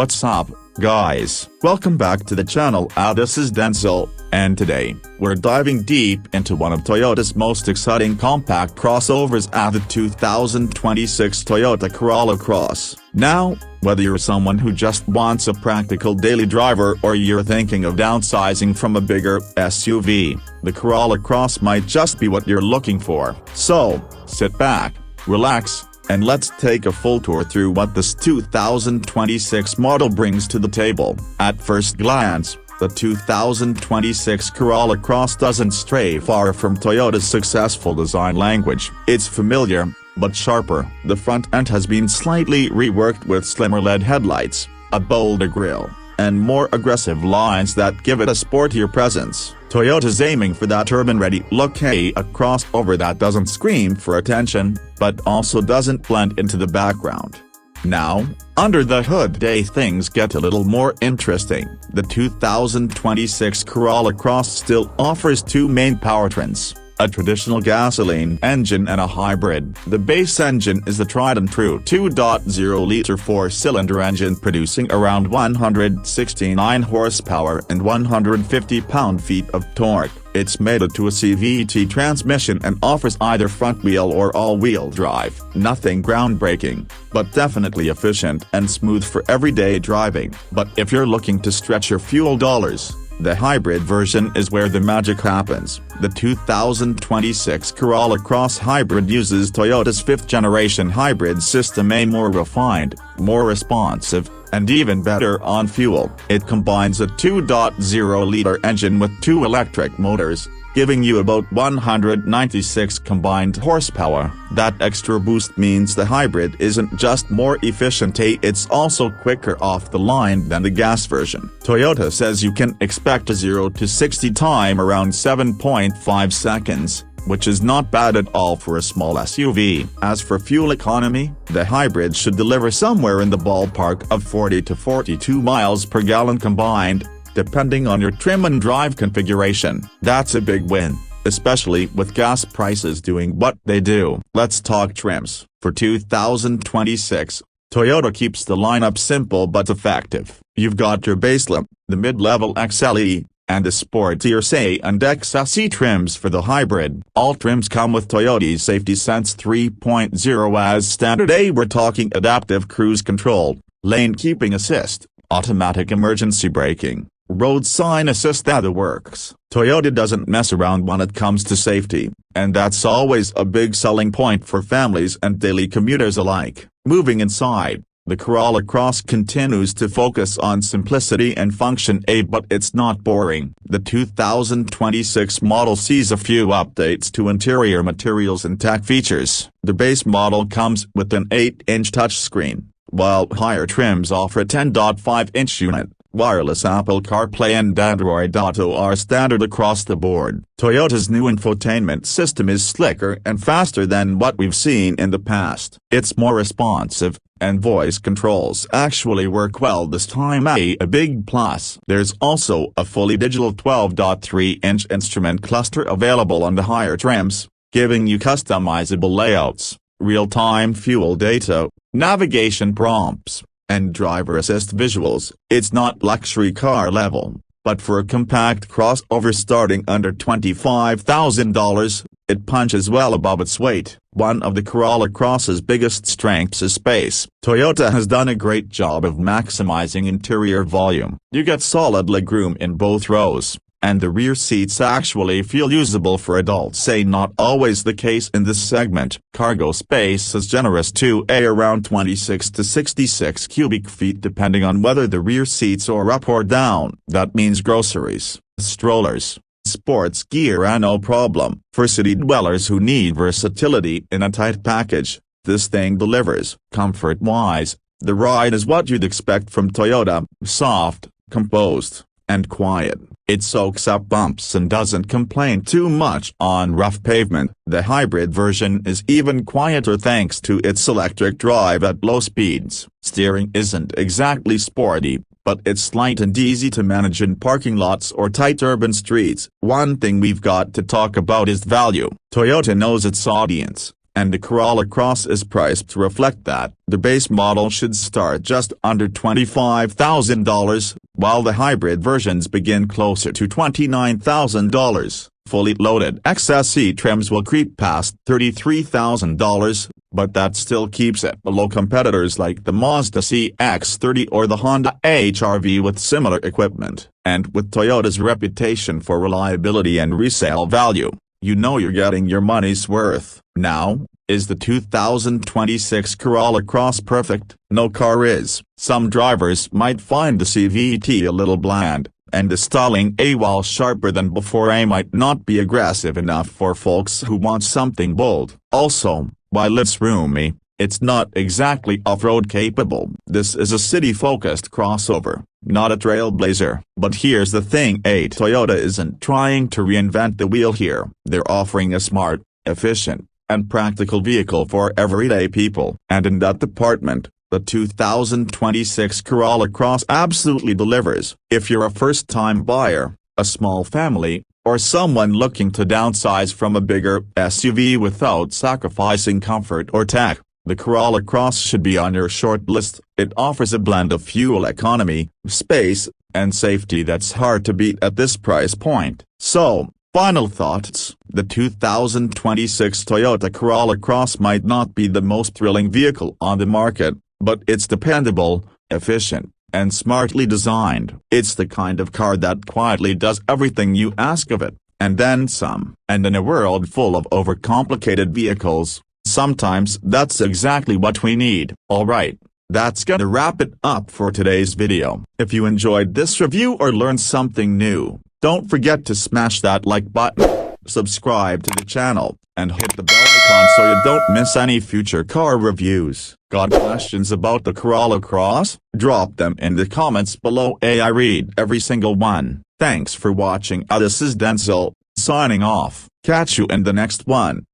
What's up, guys? Welcome back to the channel. This is Denzel, and today, we're diving deep into one of Toyota's most exciting compact crossovers at the 2026 Toyota Corolla Cross. Now, whether you're someone who just wants a practical daily driver or you're thinking of downsizing from a bigger SUV, the Corolla Cross might just be what you're looking for. So, sit back, relax, and let's take a full tour through what this 2026 model brings to the table. At first glance, the 2026 Corolla Cross doesn't stray far from Toyota's successful design language. It's familiar, but sharper. The front end has been slightly reworked with slimmer LED headlights, a bolder grille, and more aggressive lines that give it a sportier presence. Toyota's aiming for that urban-ready look, a crossover that doesn't scream for attention, but also doesn't blend into the background. Now, under the hood things get a little more interesting. The 2026 Corolla Cross still offers two main powertrains, a traditional gasoline engine and a hybrid. The base engine is the tried-and-true 2.0-liter four-cylinder engine producing around 169 horsepower and 150 pound-feet of torque. It's mated to a CVT transmission and offers either front-wheel or all-wheel drive. Nothing groundbreaking, but definitely efficient and smooth for everyday driving. But if you're looking to stretch your fuel dollars, the hybrid version is where the magic happens. The 2026 Corolla Cross Hybrid uses Toyota's fifth-generation hybrid system, a more refined, more responsive, and even better on fuel. It combines a 2.0-liter engine with two electric motors, giving you about 196 combined horsepower. That extra boost means the hybrid isn't just more efficient, it's also quicker off the line than the gas version. Toyota says you can expect a 0 to 60 time around 7.5 seconds, which is not bad at all for a small SUV. As for fuel economy, the hybrid should deliver somewhere in the ballpark of 40 to 42 miles per gallon combined, depending on your trim and drive configuration. That's a big win, especially with gas prices doing what they do. Let's talk trims. For 2026, Toyota keeps the lineup simple but effective. You've got your baseline, the mid-level XLE, and the sportier SE and XSE trims for the hybrid. All trims come with Toyota's Safety Sense 3.0 as standard. We're talking adaptive cruise control, lane keeping assist, automatic emergency braking, road sign assist, the works. Toyota doesn't mess around when it comes to safety, and that's always a big selling point for families and daily commuters alike. Moving inside, the Corolla Cross continues to focus on simplicity and function, but it's not boring. The 2026 model sees a few updates to interior materials and tech features. The base model comes with an 8-inch touchscreen, while higher trims offer a 10.5-inch unit. Wireless Apple CarPlay and Android Auto are standard across the board. Toyota's new infotainment system is slicker and faster than what we've seen in the past. It's more responsive, and voice controls actually work well this time, a big plus. There's also a fully digital 12.3-inch instrument cluster available on the higher trims, giving you customizable layouts, real-time fuel data, navigation prompts, and driver assist visuals. It's not luxury car level, but for a compact crossover starting under $25,000, it punches well above its weight. One of the Corolla Cross's biggest strengths is space. Toyota has done a great job of maximizing interior volume. You get solid legroom in both rows, and the rear seats actually feel usable for adults, not always the case in this segment. Cargo space is generous too, around 26 to 66 cubic feet depending on whether the rear seats are up or down. That means groceries, strollers, sports gear, and no problem. For city dwellers who need versatility in a tight package, this thing delivers. Comfort-wise, the ride is what you'd expect from Toyota: soft, composed, and quiet. It soaks up bumps and doesn't complain too much on rough pavement. The hybrid version is even quieter thanks to its electric drive at low speeds. Steering isn't exactly sporty, but it's light and easy to manage in parking lots or tight urban streets. One thing we've got to talk about is value. Toyota knows its audience, and the Corolla Cross is priced to reflect that. The base model should start just under $25,000, while the hybrid versions begin closer to $29,000. Fully loaded XSE trims will creep past $33,000, but that still keeps it below competitors like the Mazda CX-30 or the Honda HR-V with similar equipment. And with Toyota's reputation for reliability and resale value, you know you're getting your money's worth. Now, is the 2026 Corolla Cross perfect? No car is. Some drivers might find the CVT a little bland, and the styling while sharper than before might not be aggressive enough for folks who want something bold. Also, while it's roomy, it's not exactly off-road capable. This is a city-focused crossover, not a trailblazer. But here's the thing, Toyota isn't trying to reinvent the wheel here. They're offering a smart, efficient, and practical vehicle for everyday people. And in that department, the 2026 Corolla Cross absolutely delivers. If you're a first-time buyer, a small family, or someone looking to downsize from a bigger SUV without sacrificing comfort or tech, the Corolla Cross should be on your short list. It offers a blend of fuel economy, space, and safety that's hard to beat at this price point. So, final thoughts: the 2026 Toyota Corolla Cross might not be the most thrilling vehicle on the market, but it's dependable, efficient, and smartly designed. It's the kind of car that quietly does everything you ask of it, and then some. And in a world full of overcomplicated vehicles, sometimes that's exactly what we need. Alright, that's gonna wrap it up for today's video. If you enjoyed this review or learned something new, don't forget to smash that like button, subscribe to the channel, and hit the bell icon so you don't miss any future car reviews. Got questions about the Corolla Cross? Drop them in the comments below. I read every single one. Thanks for watching. This is Denzel, signing off. Catch you in the next one.